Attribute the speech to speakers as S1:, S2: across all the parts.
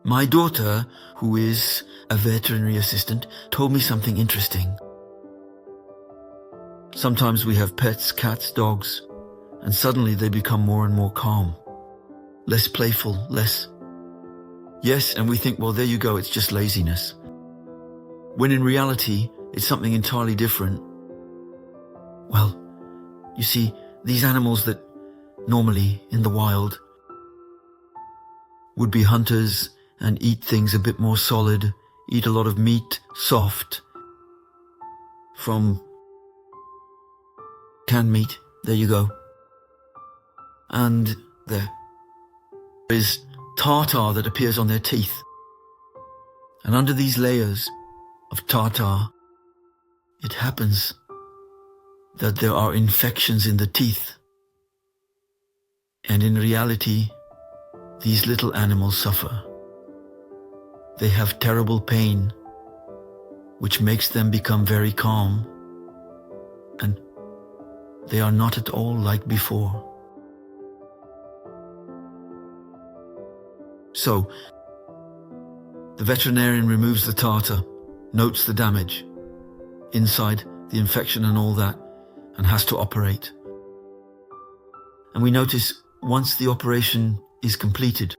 S1: My daughter, who is a veterinary assistant, told me something interesting. Sometimes we have pets, cats, dogs, and suddenly they become more and more calm, less playful, less... Yes, and we think, well, there you go, it's just laziness. When in reality, it's something entirely different. Well, you see, these animals that normally in the wild would be hunters and eat things a bit more solid, eat a lot of meat, soft, from canned meat, there you go. And there is tartar that appears on their teeth. And under these layers of tartar, it happens that there are infections in the teeth. And in reality, these little animals suffer. They have terrible pain, which makes them become very calm, and they are not at all like before. So, the veterinarian removes the tartar, notes the damage inside, the infection and all that, and has to operate. And we notice once the operation is completed,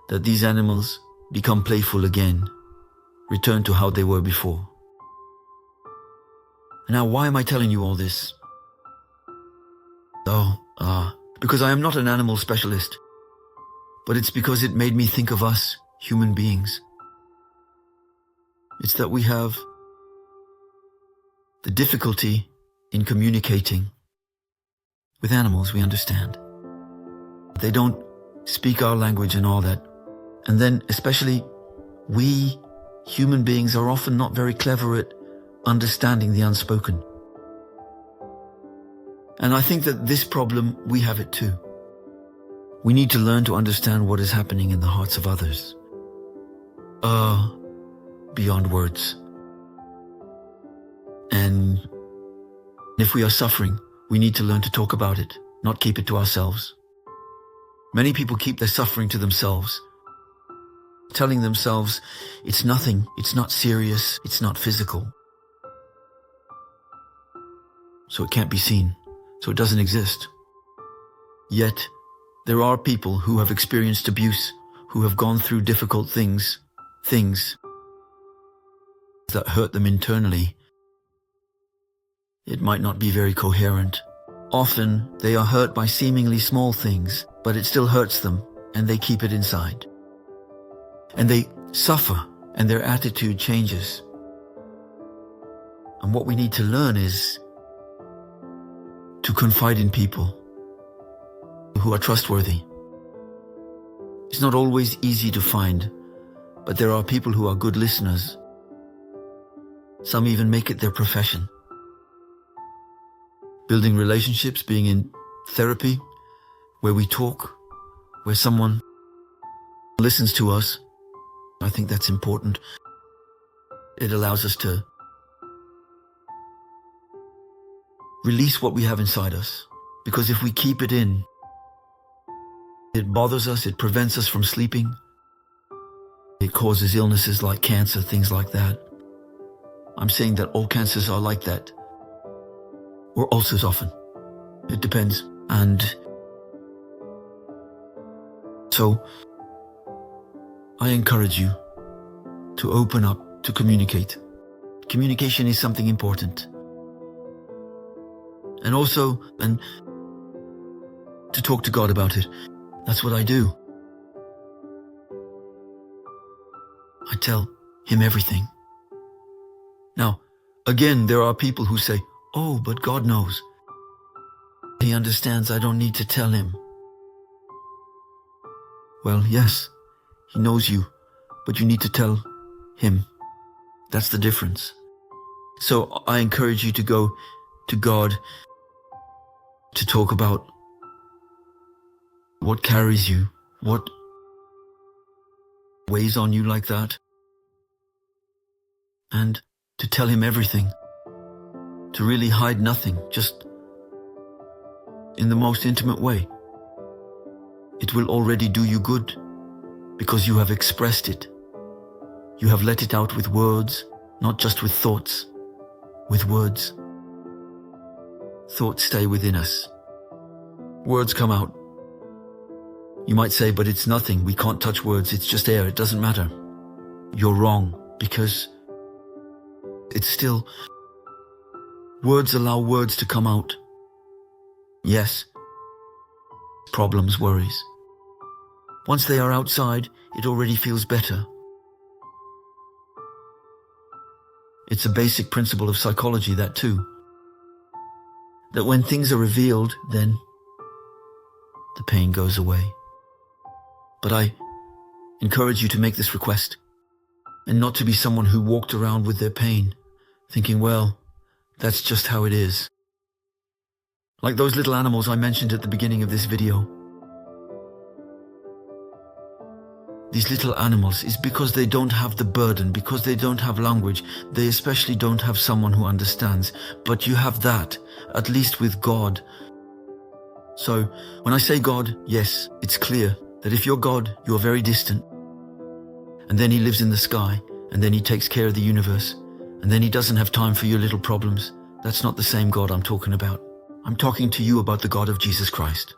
S1: that these animals become playful again, return to how they were before. Now, why am I telling you all this? Because I am not an animal specialist, but it's because it made me think of us, human beings. It's that we have the difficulty in communicating. With animals, we understand. They don't speak our language and all that. And then, especially, we, human beings, are often not very clever at understanding the unspoken. And I think that this problem, we have it too. We need to learn to understand what is happening in the hearts of others. Beyond words. And if we are suffering, we need to learn to talk about it, not keep it to ourselves. Many people keep their suffering to themselves, telling themselves, it's nothing, it's not serious, it's not physical. So it can't be seen, so it doesn't exist. Yet, there are people who have experienced abuse, who have gone through difficult things that hurt them internally. It might not be very coherent. Often, they are hurt by seemingly small things, but it still hurts them, and they keep it inside. And they suffer, and their attitude changes. And what we need to learn is to confide in people who are trustworthy. It's not always easy to find, but there are people who are good listeners. Some even make it their profession. Building relationships, being in therapy, where we talk, where someone listens to us. I think that's important. It allows us to release what we have inside us. Because if we keep it in, it bothers us, it prevents us from sleeping. It causes illnesses like cancer, things like that. I'm saying that all cancers are like that. Or ulcers often. It depends. And so, I encourage you to open up, to communicate. Communication is something important. And also, to talk to God about it. That's what I do. I tell Him everything. Now, again, there are people who say, oh, but God knows. He understands, I don't need to tell Him. Well, yes, He knows you, but you need to tell Him. That's the difference. So I encourage you to go to God to talk about what carries you, what weighs on you like that, and to tell Him everything. To really hide nothing, just in the most intimate way. It will already do you good. because you have expressed it. You have let it out with words, not just with thoughts, with words. Thoughts stay within us. Words come out. You might say, but it's nothing, we can't touch words, it's just air, it doesn't matter. You're wrong, because it's still... Words allow words to come out. Yes, problems, worries. Once they are outside, it already feels better. It's a basic principle of psychology, that too. That when things are revealed, then the pain goes away. But I encourage you to make this request, and not to be someone who walked around with their pain, thinking, well, that's just how it is. Like those little animals I mentioned at the beginning of this video. These little animals is because they don't have the burden, because they don't have language, they especially don't have someone who understands. But you have that, at least with God. So, when I say God, yes, it's clear that if you're God, you're very distant. And then He lives in the sky, and then He takes care of the universe, and then He doesn't have time for your little problems. That's not the same God I'm talking about. I'm talking to you about the God of Jesus Christ.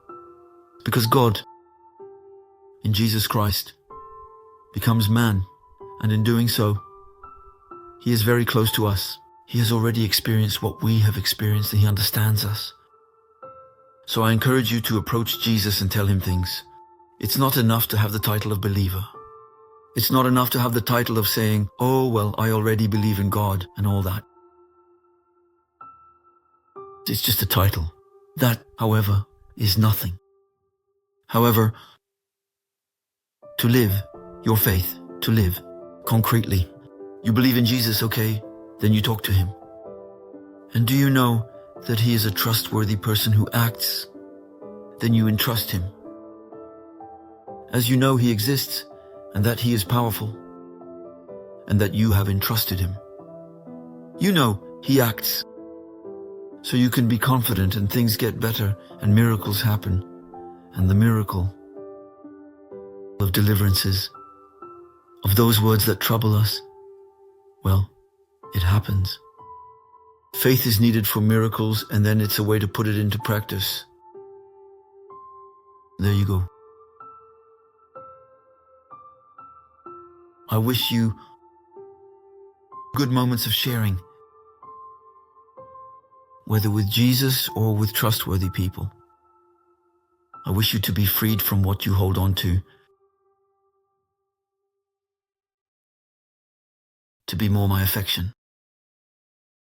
S1: Because God, in Jesus Christ, becomes man, and in doing so, He is very close to us. He has already experienced what we have experienced, and He understands us. So I encourage you to approach Jesus and tell Him things. It's not enough to have the title of believer. It's not enough to have the title of saying, oh, well, I already believe in God and all that. It's just a title. That, however, is nothing. However, to live your faith, to live concretely. You believe in Jesus, okay? Then you talk to Him. And do you know that He is a trustworthy person who acts? Then you entrust Him. As you know He exists, and that He is powerful, and that you have entrusted Him. You know He acts. So you can be confident, and things get better, and miracles happen. And the miracle of deliverances, of those words that trouble us, well, it happens. Faith is needed for miracles, and then it's a way to put it into practice. There you go. I wish you good moments of sharing, whether with Jesus or with trustworthy people. I wish you to be freed from what you hold on to be more my affection.